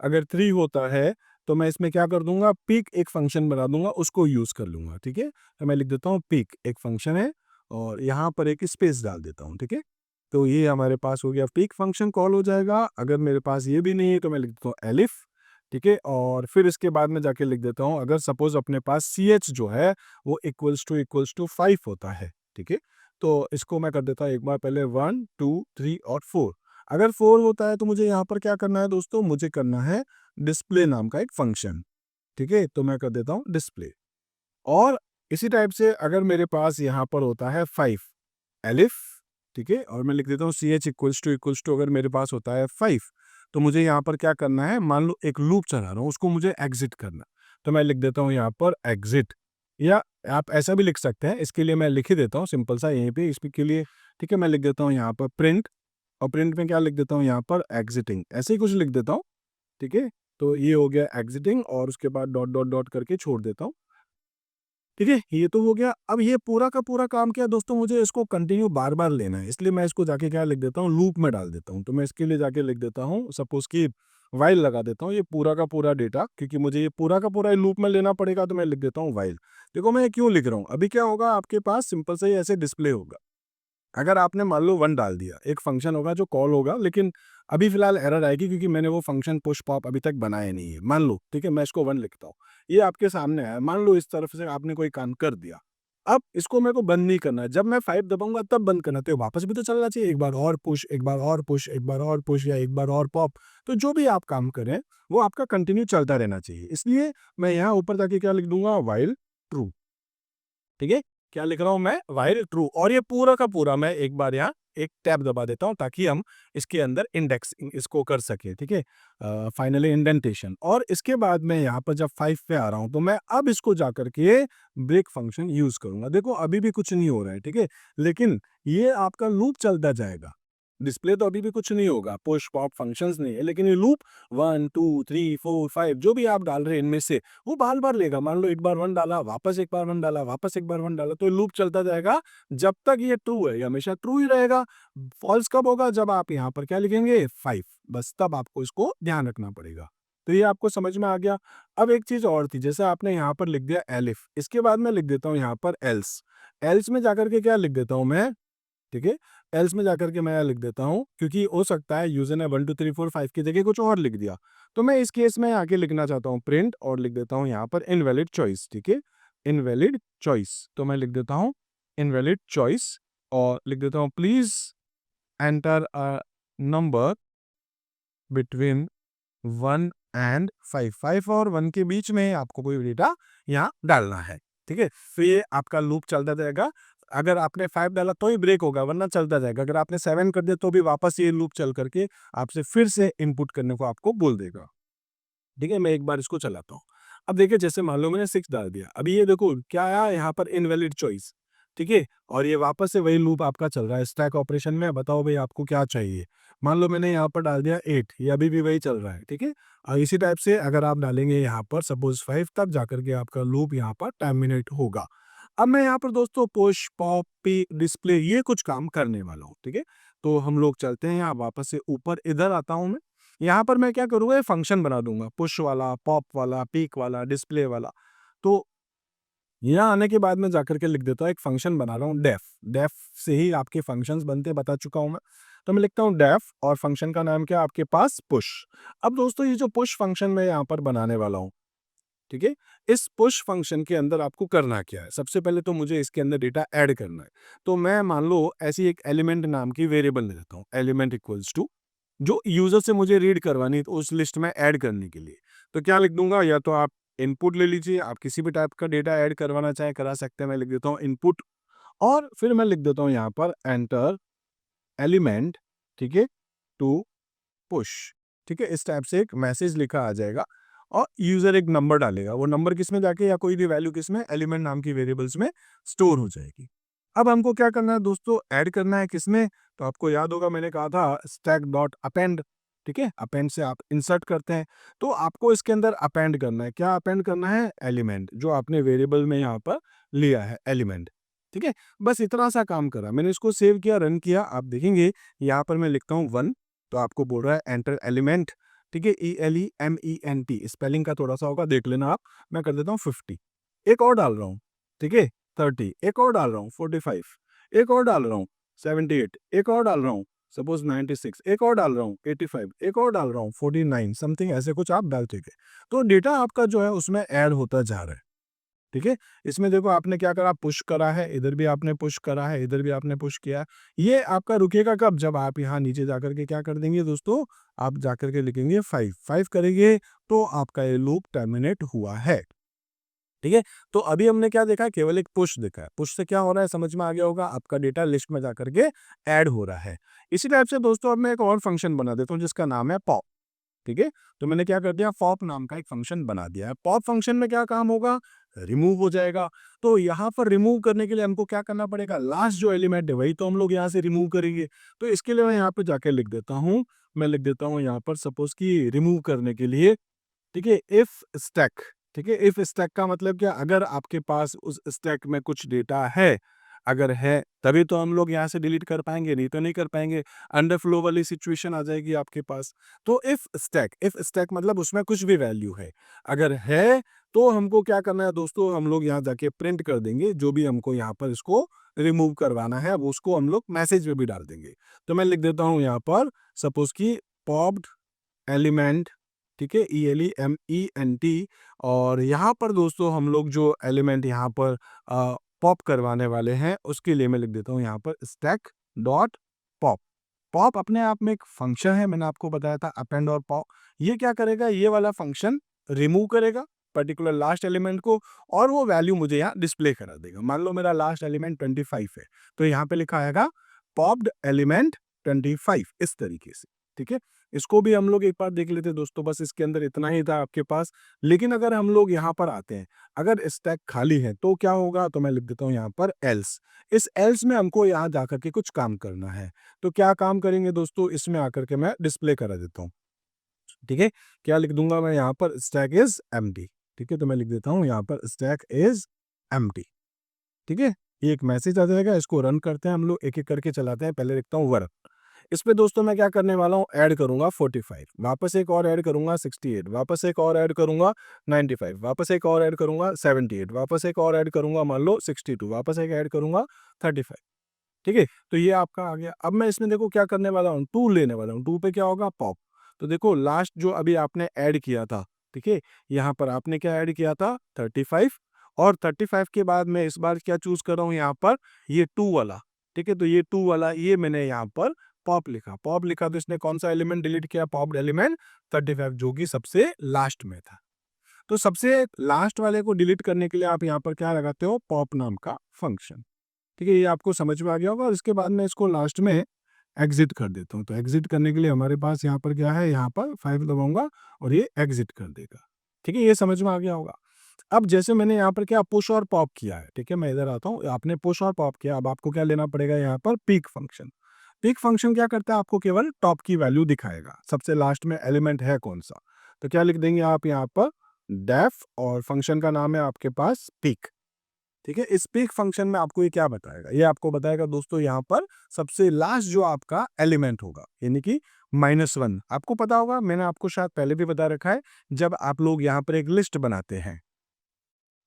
अगर 3 होता है तो मैं इसमें क्या कर दूंगा, पीक एक फंक्शन बना दूंगा, उसको यूज कर लूंगा, ठीक है? तो मैं लिख देता हूँ पीक एक फंक्शन है और यहाँ पर एक स्पेस डाल देता हूँ, ठीक है? तो ये हमारे पास हो गया, पीक फंक्शन कॉल हो जाएगा। अगर मेरे पास ये भी नहीं है तो मैं लिख देता हूँ एलिफ, ठीक है? और फिर इसके बाद में जाके लिख देता हूँ अगर सपोज अपने पास ch जो है वो इक्वल्स टू 5 होता है, ठीक है? तो इसको मैं कर देता हूँ एक बार पहले 1 2 3 और 4। अगर 4 होता है तो मुझे यहाँ पर क्या करना है दोस्तों, मुझे करना है डिस्प्ले नाम का एक फंक्शन, ठीक है? तो मैं कर देता हूँ डिस्प्ले। और इसी टाइप से अगर मेरे पास यहाँ पर होता है 5 एलिफ, ठीक है? और मैं लिख देता हूँ ch इक्वल्स टू अगर मेरे पास होता है 5, तो मुझे यहाँ पर क्या करना है, मान लो एक लूप चला रहा हूँ, उसको मुझे एग्जिट करना। तो मैं लिख देता हूँ यहाँ पर एग्जिट, या आप ऐसा भी लिख सकते हैं, इसके लिए मैं लिख ही देता हूँ सिंपल सा यहीं पे इसके लिए, ठीक है? मैं लिख देता हूँ यहाँ पर प्रिंट और प्रिंट में क्या लिख देता हूँ यहाँ पर एग्जिटिंग, ऐसे ही कुछ लिख देता हूँ, ठीक है? तो ये हो गया एग्जिटिंग और उसके बाद डॉट डॉट डॉट करके छोड़ देता हूँ, ठीक है? ये तो हो गया। अब ये पूरा का पूरा काम क्या है दोस्तों, मुझे इसको कंटिन्यू बार-बार लेना है, इसलिए मैं इसको जाके क्या लिख देता हूँ, लूप में डाल देता हूँ। तो मैं इसके लिए जाके लिख देता हूँ सपोज़ कि व्हाइल लगा देता हूँ, ये पूरा का पूरा डेटा, क्योंकि मुझे ये पूरा का पूरा लूप में लेना पड़ेगा तो मैं लिख देता हूँ व्हाइल। देखो मैं ये क्यों लिख रहा हूँ, अभी क्या होगा आपके पास सिंपल से ही ऐसे डिस्प्ले होगा। अगर आपने मान लो 1 डाल दिया, एक फंक्शन होगा जो कॉल होगा, लेकिन अभी फिलहाल एरर आएगी क्योंकि मैंने वो फंक्शन पुश पॉप अभी तक बनाया नहीं है। मान लो, ठीक है, मैं इसको 1 लिखता हूँ। ये आपके सामने है, मान लो इस तरफ से आपने कोई काम कर दिया। अब इसको मेरे को बंद नहीं करना है, जब मैं 5 दबाऊँगा तब बंद करना है, तो ये वापस भी तो चलना चाहिए। एक बार और पुश, एक बार और पुश, एक बार और पुश या एक बार और पॉप। तो जो भी आप काम करें, वो आपका कंटिन्यू चलता रहना चाहिए। इसलिए मैं यहाँ ऊपर जाके क्या लिख दूँगा, व्हाइल ट्रू। ठीक है? क्या लिख रहा हूँ मैं, व्हाइल ट्रू। और ये पूरा का पूरा मैं एक बार यहाँ एक टैब दबा देता हूँ ताकि हम इसके अंदर इंडेक्सिंग इसको कर सकें, ठीक है? Finally indentation. और इसके बाद मैं यहाँ पर जब 5 पे आ रहा हूँ तो मैं अब इसको जाकर के ब्रेक फंक्शन यूज़ करूँगा। देखो अभी भी कुछ नहीं हो रहा है, ठीक है? लेकिन ये आपका लूप चलता जाएगा। डिस्प्ले तो अभी भी कुछ नहीं होगा, पुश पॉप फंक्शंस नहीं है, लेकिन ये लूप 1 2 3 4 5 जो भी आप डाल रहे हैं इनमें से वो बार-बार लेगा। मान लो एक बार 1 डाला, वापस एक बार 1 डाला, वापस एक बार 1 डाला, तो लूप चलता जाएगा जब तक ये ट्रू है, ये हमेशा ट्रू ही रहेगा। फॉल्स कब होगा? जब आप यहाँ पर क्या लिखेंगे, 5, बस तब आपको इसको ध्यान रखना पड़ेगा। तो ये आपको समझ में आ गया। अब एक चीज़ और थी, जैसे आपने यहाँ पर लिख दिया एलिफ, इसके बाद मैं लिख देता हूँ यहाँ पर एल्स। एल्स में जाकर के क्या लिख देता हूँ मैं, ठीक है? एल्स में जाकर के मैं लिख देता हूँ क्योंकि हो सकता है यूज़र ने 1 2 3 4 5 की जगह कुछ और लिख दिया। तो मैं इस केस में आगे लिखना चाहता हूँ प्रिंट और लिख देता हूँ यहाँ पर इनवैलिड चॉइस, ठीक है? Invalid choice. तो मैं लिख देता हूँ इनवैलिड चॉइस और लिख देता हूँ please enter a number between 1 and 5। 5 और 1 के बीच में आपको कोई डेटा यहाँ डालना है, ठीक है? तो ये आपका लूप चलता जाएगा। अगर आपने 5 डाला तो ही ब्रेक होगा, वरना चलता जाएगा। अगर आपने 7 कर दिया तो भी वापस ये लूप चल करके आपसे फिर से इनपुट करने को आपको बोल देगा। ठीक है? मैं एक बार इसको चलाता हूँ। अब देखिए जैसे मान लो मैंने 6 डाल दिया। अभी ये देखो क्या आया यहाँ पर इनवैलिड चॉइस, ठीक है, और ये वापस से वही लूप आपका चल रहा है स्टैक ऑपरेशन में। बताओ भाई आपको क्या चाहिए। मान लो मैंने यहाँ पर डाल दिया 8, ये अभी भी वही चल रहा है, ठीक है। और इसी टाइप से अगर आप डालेंगे यहाँ पर सपोज 5, तब जाकर के आपका लूप यहाँ पर टर्मिनेट होगा। अब मैं यहाँ पर दोस्तों पुश, पॉप, पिक, डिस्प्ले ये कुछ काम करने वाला हूँ, ठीक है। तो हम लोग चलते हैं यहाँ वापस से ऊपर, इधर आता हूँ मैं। यहाँ पर मैं क्या करूँगा, ये फंक्शन बना दूंगा, पुश वाला, पॉप वाला, पीक वाला, डिस्प्ले वाला। तो यहाँ आने के बाद में जाकर के लिख देता हूँ, एक फंक्शन बना रहा हूँ डेफ। डेफ से ही आपके फंक्शंस बनते बता चुका हूँ मैं। तो मैं लिखता हूँ डेफ और फंक्शन का नाम क्या है आपके पास, पुश। अब दोस्तों ये जो पुश फंक्शन मैं यहाँ पर बनाने वाला हूँ, ठीक है, इस पुश फंक्शन के अंदर आपको करना क्या है। सबसे पहले तो मुझे इसके अंदर डेटा ऐड करना है। तो मैं मान लो ऐसी एक एलिमेंट नाम की वेरिएबल ले लेता हूँ, एलिमेंट इक्वल्स टू, जो यूजर से मुझे रीड करवानी है तो उस लिस्ट में ऐड करने के लिए। तो क्या लिख दूंगा, या तो आप इनपुट ले लीजिए, आप किसी भी टाइप का डेटा ऐड करवाना चाहे करा सकते हैं। मैं लिख देता हूँ इनपुट, और फिर मैं लिख देता हूँ यहाँ पर एंटर एलिमेंट, ठीक है, टू पुश। ठीक है, इस टाइप से एक मैसेज लिखा आ जाएगा और यूजर एक नंबर डालेगा। वो नंबर किसमें जाके, या कोई भी वैल्यू किसमें, एलिमेंट नाम की वेरिएबल्स में स्टोर हो जाएगी। अब हमको क्या करना है दोस्तों, ऐड करना है किसमें। तो आपको याद होगा मैंने कहा था स्टैक डॉट अपेंड, ठीक है, अपेंड से आप इंसर्ट करते हैं। तो आपको इसके अंदर अपेंड करना है, क्या अपेंड करना है, एलिमेंट, जो आपने वेरिएबल में यहाँ पर लिया है एलिमेंट। ठीक है, बस इतना सा काम करा मैंने, इसको सेव किया, रन किया। आप देखेंगे यहाँ पर मैं लिखता हूँ 1, तो आपको बोल रहा है एंटर एलिमेंट, ठीक है, ELEMENT, स्पेलिंग का थोड़ा सा होगा, देख लेना आप। मैं कर देता हूँ 50, एक और डाल रहा हूँ, ठीक है, 30, एक और डाल रहा हूँ 45, एक और डाल रहा हूँ 78, एक और डाल रहा हूँ सपोज 96, एक और डाल रहा हूँ 85, एक और डाल रहा हूँ 49, समथिंग ऐसे कुछ आप डालते गए। तो डेटा आपका जो है उसमें ऐड होता जा रहा है, ठीक है। इसमें देखो आपने क्या करा, पुश करा है, इधर भी आपने पुश करा है, इधर भी आपने पुश किया है। ये आपका रुकेगा कब, जब आप यहाँ नीचे जाकर के क्या कर देंगे दोस्तों, आप जाकर के लिखेंगे 5, 5 करेंगे तो आपका ये लूप टर्मिनेट हुआ है, ठीक है। तो अभी हमने क्या देखा है, केवल एक पुश देखा है। पुश से क्या हो रहा है समझ में आ गया होगा, आपका डेटा लिस्ट में जाकर के ऐड हो रहा है। इसी टाइप से दोस्तों अब मैं एक और फंक्शन बना देता हूँ जिसका नाम है पॉप, ठीक है। तो मैंने क्या कर दिया, पॉप नाम का एक फंक्शन बना दिया है। पॉप फंक्शन में क्या काम होगा, रिमूव हो जाएगा। तो यहाँ पर रिमूव करने के लिए हमको क्या करना पड़ेगा, लास्ट जो एलिमेंट है वही तो हम लोग यहाँ से रिमूव करेंगे। तो इसके लिए मैं यहाँ पे जाके लिख देता हूँ, मैं लिख देता हूँ यहाँ पर सपोज कि रिमूव करने के लिए, ठीक है, इफ स्टैक। ठीक है, इफ स्टैक का मतलब क्या, अगर आपके पास उस स्टैक में कुछ डेटा है, अगर है तभी तो हम लोग यहाँ से डिलीट कर पाएंगे, नहीं तो नहीं कर पाएंगे। अंडरफ्लो वाली सिचुएशन आ जाएगी आपके पास। तो इफ स्टैक मतलब उसमें कुछ भी वैल्यू है, अगर है तो हमको क्या करना है दोस्तों, हम लोग यहाँ जाके प्रिंट कर देंगे जो भी हमको यहाँ पर इसको रिमूव करवाना है, वो उसको हम लोग मैसेज में भी डाल देंगे। तो मैं लिख देता हूँ यहाँ पर सपोज की पॉप्ड एलिमेंट, ठीक है, ELEMENT। और यहाँ पर दोस्तों हम लोग जो एलिमेंट यहाँ पर पॉप करवाने वाले हैं उसके लिए मैं लिख देता हूँ यहाँ पर स्टैक डॉट पॉप। पॉप अपने आप में एक फंक्शन है, मैंने आपको बताया था अपेंड और पॉप। ये क्या करेगा, ये वाला फंक्शन रिमूव करेगा पर्टिकुलर लास्ट एलिमेंट को, और वो वैल्यू मुझे यहाँ डिस्प्ले करा देगा। मान लो मेरा लास्ट एलिमेंट 25 है, तो यहाँ पे लिखा आएगा पॉप्ड एलिमेंट 25, इस तरीके से, ठीक है। इसको भी हम लोग एक बार देख लेते हैं दोस्तों, बस इसके अंदर इतना ही था आपके पास। लेकिन अगर हम लोग यहाँ पर आते हैं, अगर स्टैक खाली है तो क्या होगा, तो मैं लिख देता हूँ यहाँ पर एल्स। इस एल्स में हमको यहाँ जाकर के कुछ काम करना है। तो क्या काम करेंगे दोस्तों, इसमें आकर के मैं डिस्प्ले करा देता हूँ, ठीक है। क्या लिख दूंगा मैं यहाँ पर, स्टैक इज एम्प्टी, ठीक है। तो मैं लिख देता हूँ यहाँ पर स्टैक इज एम्प्टी, ठीक है। ये एक मैसेज आ जाएगा, इसको रन करते हैं हम लोग, एक एक करके चलाते हैं। पहले लिखता हूँ वर्क, इस पे दोस्तों मैं क्या करने वाला हूँ, ऐड करूंगा 45, वापस एक और ऐड करूंगा 68, वापस एक और ऐड करूंगा 95, वापस एक और ऐड करूंगा 78, वापस एक और ऐड करूंगा मान लो 62, वापस एक ऐड करूंगा 35, ठीक है। तो ये आपका आ गया। अब मैं इसमें देखो क्या करने वाला हूँ, 2 लेने वाला हूँ। 2 पे क्या होगा, पॉप। तो देखो लास्ट जो अभी आपने ऐड किया था, ठीक है, यहाँ पर आपने क्या ऐड किया था 35, और 35 के बाद मैं इस बार क्या चूज कर रहा हूँ यहाँ पर, ये 2 वाला, ठीक है। तो ये 2 वाला ये मैंने यहाँ पर पॉप लिखा, पॉप लिखा तो इसने कौन सा एलिमेंट डिलीट किया, पॉप एलिमेंट 35, जो कि सबसे लास्ट में था। तो सबसे लास्ट वाले को डिलीट करने के लिए आप यहाँ पर क्या लगाते हो, पॉप नाम का फंक्शन, ठीक है। ये आपको समझ में आ गया होगा। और इसके बाद मैं इसको लास्ट में एग्जिट कर देता हूँ। तो एग्जिट करने के लिए हमारे पास यहाँ पर क्या है, यहाँ पर 5 दबाऊंगा और ये एग्जिट कर देगा, ठीक है। ये समझ में आ गया होगा। अब जैसे मैंने यहाँ पर क्या पुश और पॉप किया है, ठीक है, मैं इधर आता हूँ, आपने पुश और पॉप किया, अब आपको क्या लेना पड़ेगा यहाँ पर पीक फंक्शन। पीक फंक्शन क्या करता है, आपको केवल टॉप की वैल्यू दिखाएगा, सबसे लास्ट में एलिमेंट है कौन सा। तो क्या लिख देंगे आप यहाँ पर डेफ और फंक्शन का नाम है आपके पास पीक। ठीक है, इस पीक फंक्शन में आपको ये क्या बताएगा, ये आपको बताएगा दोस्तों यहाँ पर सबसे लास्ट जो आपका एलिमेंट होगा, यानी कि -1। आपको पता होगा, मैंने आपको शायद पहले भी बता रखा है, जब आप लोग यहाँ पर एक लिस्ट बनाते हैं,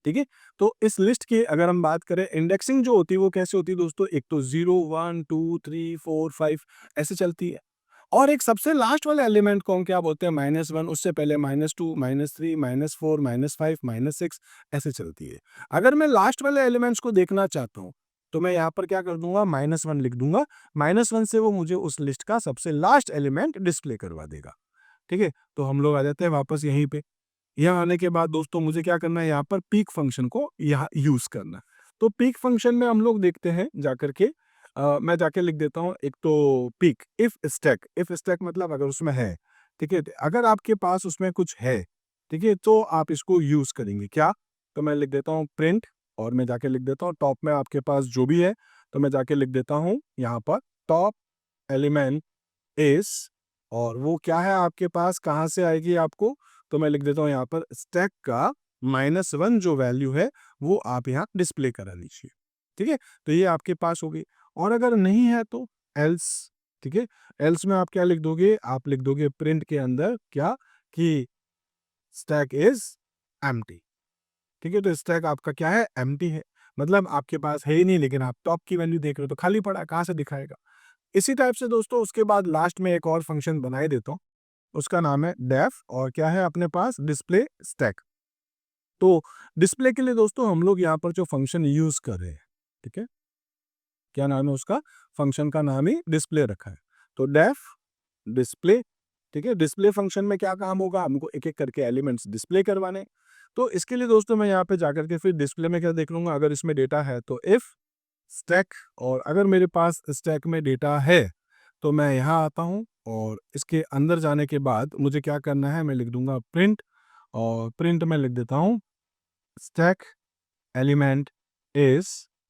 ठीक है, तो इस लिस्ट की अगर हम बात करें, इंडेक्सिंग जो होती है वो कैसे होती है दोस्तों, एक तो 0 1 2 3 4 5 ऐसे चलती है, और एक सबसे लास्ट वाले एलिमेंट को हम क्या बोलते हैं -1, उससे पहले -2 -3 -4 -5 -6 ऐसे चलती है। अगर मैं लास्ट वाले एलिमेंट्स को देखना चाहता हूँ, तो मैं यहाँ पर क्या कर दूंगा, -1 लिख दूंगा। -1 से वो मुझे उस लिस्ट का सबसे लास्ट एलिमेंट डिस्प्ले करवा देगा। ठीक है, तो हम लोग आ जाते हैं वापस यहीं पे। यहाँ आने के बाद दोस्तों मुझे क्या करना है, यहाँ पर पीक फंक्शन को यहाँ यूज करना है। तो पीक फंक्शन में हम लोग देखते हैं जाकर के, मैं जाके लिख देता हूँ एक तो पीक इफ स्टैक मतलब अगर उसमें है, ठीक है, अगर आपके पास उसमें कुछ है, ठीक है, तो आप इसको यूज करेंगे क्या। तो मैं लिख देता हूँ प्रिंट, और मैं जाके लिख देता हूँ टॉप में आपके पास जो भी है, तो मैं जाके लिख देता हूँ यहाँ पर टॉप एलिमेंट इज, और वो क्या है आपके पास, कहाँ से आएगी आपको, तो मैं लिख देता हूँ यहाँ पर स्टैक का -1 जो वैल्यू है वो आप यहाँ डिस्प्ले करा लीजिए। ठीक है, तो ये आपके पास होगी, और अगर नहीं है तो एल्स। ठीक है, एल्स में आप क्या लिख दोगे, आप लिख दोगे प्रिंट के अंदर क्या, कि स्टैक इज एम्प्टी। ठीक है, तो स्टैक आपका क्या है, एम्प्टी है, मतलब आपके पास है ही नहीं, लेकिन आप टॉप की वैल्यू देख रहे हो तो खाली पड़ा है, कहाँ से दिखाएगा। इसी टाइप से दोस्तों उसके बाद लास्ट में एक और फंक्शन बनाए देता हूँ, उसका नाम है डेफ, और क्या है अपने पास डिस्प्ले स्टैक। तो डिस्प्ले के लिए दोस्तों हम लोग यहाँ पर जो फंक्शन यूज कर रहे हैं, ठीक है, क्या नाम है उसका, फंक्शन का नाम ही डिस्प्ले रखा है, तो डेफ डिस्प्ले। ठीक है, डिस्प्ले फंक्शन में क्या काम होगा, हमको एक एक करके एलिमेंट्स डिस्प्ले करवाने। तो इसके लिए दोस्तों मैं यहाँ पे जाकर के फिर डिस्प्ले में क्या देख लूंगा, अगर इसमें डेटा है तो इफ स्टैक, और अगर मेरे पास स्टैक में डेटा है तो मैं यहाँ आता हूँ, और इसके अंदर जाने के बाद मुझे क्या करना है, मैं लिख दूंगा प्रिंट, और प्रिंट में लिख देता हूँ स्टैक एलिमेंट इज।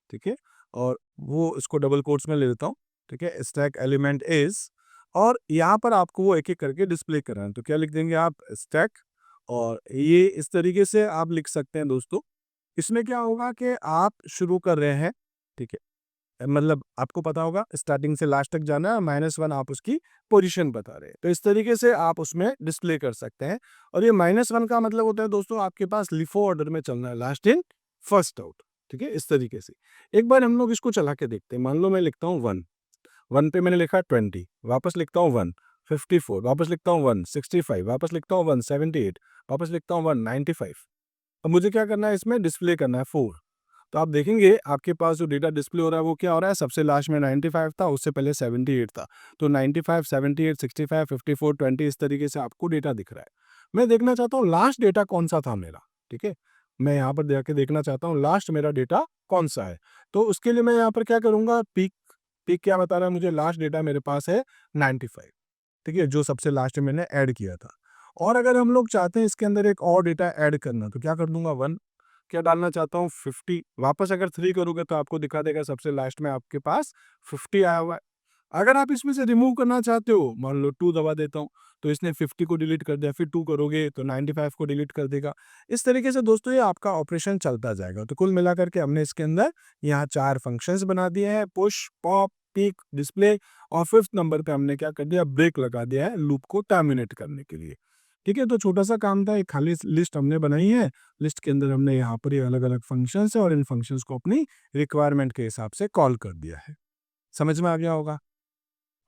ठीक है, और वो इसको डबल कोट्स में ले लेता हूँ। ठीक है, स्टैक एलिमेंट इज, और यहाँ पर आपको वो एक एक करके डिस्प्ले करना है, तो क्या लिख देंगे आप स्टैक, और ये इस तरीके से आप लिख सकते हैं दोस्तों। इसमें क्या होगा कि आप शुरू कर रहे हैं, ठीक है, मतलब आपको पता होगा स्टार्टिंग से लास्ट तक जाना है, -1 आप उसकी पोजीशन बता रहे हैं, तो इस तरीके से आप उसमें डिस्प्ले कर सकते हैं। और ये -1 का मतलब होता है दोस्तों आपके पास लिफो ऑर्डर में चलना है, लास्ट इन फर्स्ट आउट। ठीक है, इस तरीके से एक बार हम लोग इसको चला के देखते हैं। मान लो मैं लिखता हूँ 1, 1 पे मैंने लिखा 20, वापस लिखता हूँ 1, 54, वापस लिखता हूँ 1, 65, वापस लिखता हूँ 1, 78, वापस लिखता हूँ 1, 95। अब मुझे क्या करना है, इसमें डिस्प्ले करना है 4। तो आप देखेंगे आपके पास जो डेटा डिस्प्ले हो रहा है वो क्या हो रहा है, सबसे लास्ट में 95 था, उससे पहले 78 था, तो 95 78 65 54 20 इस तरीके से आपको डेटा दिख रहा है। मैं देखना चाहता हूँ लास्ट डेटा कौन सा था मेरा। ठीक है, मैं यहाँ पर जाके देखना चाहता हूँ लास्ट मेरा डेटा कौन सा है, तो उसके लिए मैं यहाँ पर क्या करूँगा, पीक। पीक क्या बता रहा है मुझे, लास्ट डेटा मेरे पास है 95। ठीक है, जो सबसे लास्ट में मैंने ऐड किया था। और अगर हम लोग चाहते हैं इसके अंदर एक और डेटा ऐड करना, तो क्या कर दूंगा 1, क्या डालना चाहता हूँ 50, वापस अगर 3 करोगे तो आपको दिखा देगा सबसे लास्ट में आपके पास 50 आया हुआ है। अगर आप इसमें से रिमूव करना चाहते हो, मान लो 2 दबा देता हूँ, तो इसने 50 को डिलीट कर दिया, फिर 2 करोगे तो 95 को डिलीट कर देगा। इस तरीके से दोस्तों ये आपका ऑपरेशन चलता जाएगा। तो कुल मिलाकर के हमने इसके अंदर यहाँ 4 फंक्शंस बना दिए हैं, पुश, पॉप, पीक, डिस्प्ले, और 5th नंबर पे हमने क्या कर दिया, ब्रेक लगा दिया है लूप को टर्मिनेट करने के लिए। ठीक है, तो छोटा सा काम था, एक खाली लिस्ट हमने बनाई है, लिस्ट के अंदर हमने यहाँ पर ये अलग-अलग फंक्शंस है, और इन फंक्शंस को अपनी रिक्वायरमेंट के हिसाब से कॉल कर दिया है। समझ में आ गया होगा?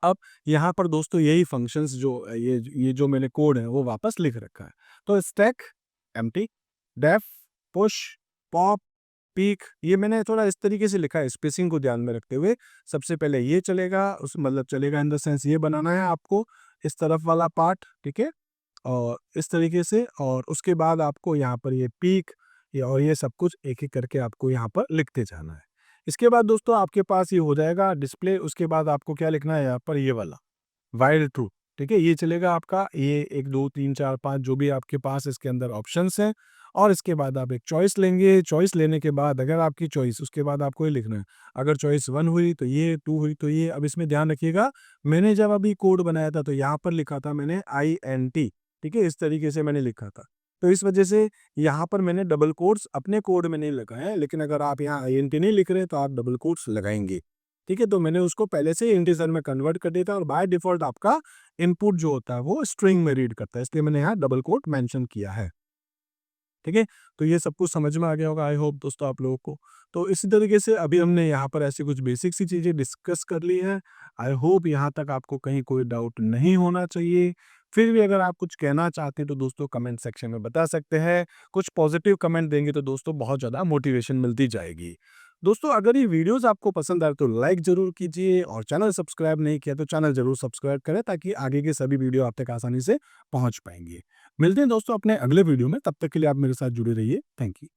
अब यहाँ पर दोस्तों यही फंक्शंस जो ये जो मैंने कोड है वो वापस लिख रखा है। तो stack empty, def, push, pop, peek, ये मैंने थोड़ा इस तरीके से लिखा है स्पेसिंग को ध्यान में रखते हुए। सबसे पहले ये चलेगा, उस मतलब चलेगा इन द सेंस ये बनाना है आपको, इस तरफ वाला पार्ट, ठीक है? और इस तरीके से, और उसके बाद आपको यहाँ पर ये पीक, ये और ये सब कुछ एक-एक करके आपको यहाँ पर लिखते जाना है। इसके बाद दोस्तों आपके पास ये हो जाएगा डिस्प्ले, उसके बाद आपको क्या लिखना है यहाँ पर, ये वाला व्हाइल ट्रू। ठीक है, ये चलेगा आपका, ये 1 2 3 4 5 जो भी आपके पास इसके अंदर ऑप्शंस हैं, और इसके बाद आप एक चॉइस लेंगे। चॉइस लेने के बाद अगर आपकी चॉइस, उसके बाद आपको ये लिखना है, अगर चॉइस 1 हुई तो ये, 2 हुई तो ये। अब इसमें ध्यान रखिएगा, मैंने जब अभी कोड बनाया था तो यहाँ पर लिखा था मैंने INT, ठीक है? इस तरीके से मैंने लिखा था। तो इस वजह से यहाँ पर मैंने डबल कोट्स अपने कोड में नहीं लगाए हैं, लेकिन अगर आप यहाँ INT नहीं लिख रहे तो आप डबल कोट्स लगाएँगे, ठीक है? तो मैंने उसको पहले से ही इंटीजर में कन्वर्ट कर दिया था और बाय डिफ़ॉल्ट आपका इनपुट जो होता है वो स्ट्रिंग में रीड करता है, इसलिए मैंने यहाँ डबल कोट मेंशन किया है। ठीक है? तो ये सब कुछ समझ में आ गया होगा आई होप दोस्तों आप लोगों को। तो इसी तरीके से अभी हमने यहाँ पर ऐसी कुछ बेसिक सी चीज़ें डिस्कस कर ली हैं। आई होप यहाँ तक आपको कहीं कोई डाउट नहीं होना चाहिए। फिर भी अगर आप कुछ कहना चाहते हैं तो दोस्तों कमेंट सेक्शन में बता सकते हैं। कुछ पॉजिटिव कमेंट देंगे तो दोस्तों बहुत ज़्यादा मोटिवेशन मिलती जाएगी। दोस्तों अगर ये वीडियोज़ आपको पसंद आए तो लाइक ज़रूर कीजिए और चैनल सब्सक्राइब नहीं किया तो चैनल ज़रूर सब्सक्राइब करें ताकि आगे के सभी वीडियो आप तक आसानी से पहुँच पाएँगे। मिलते हैं दोस्तों अपने अगले वीडियो में, तब तक के लिए आप मेरे साथ जुड़े रहिए। Thank you.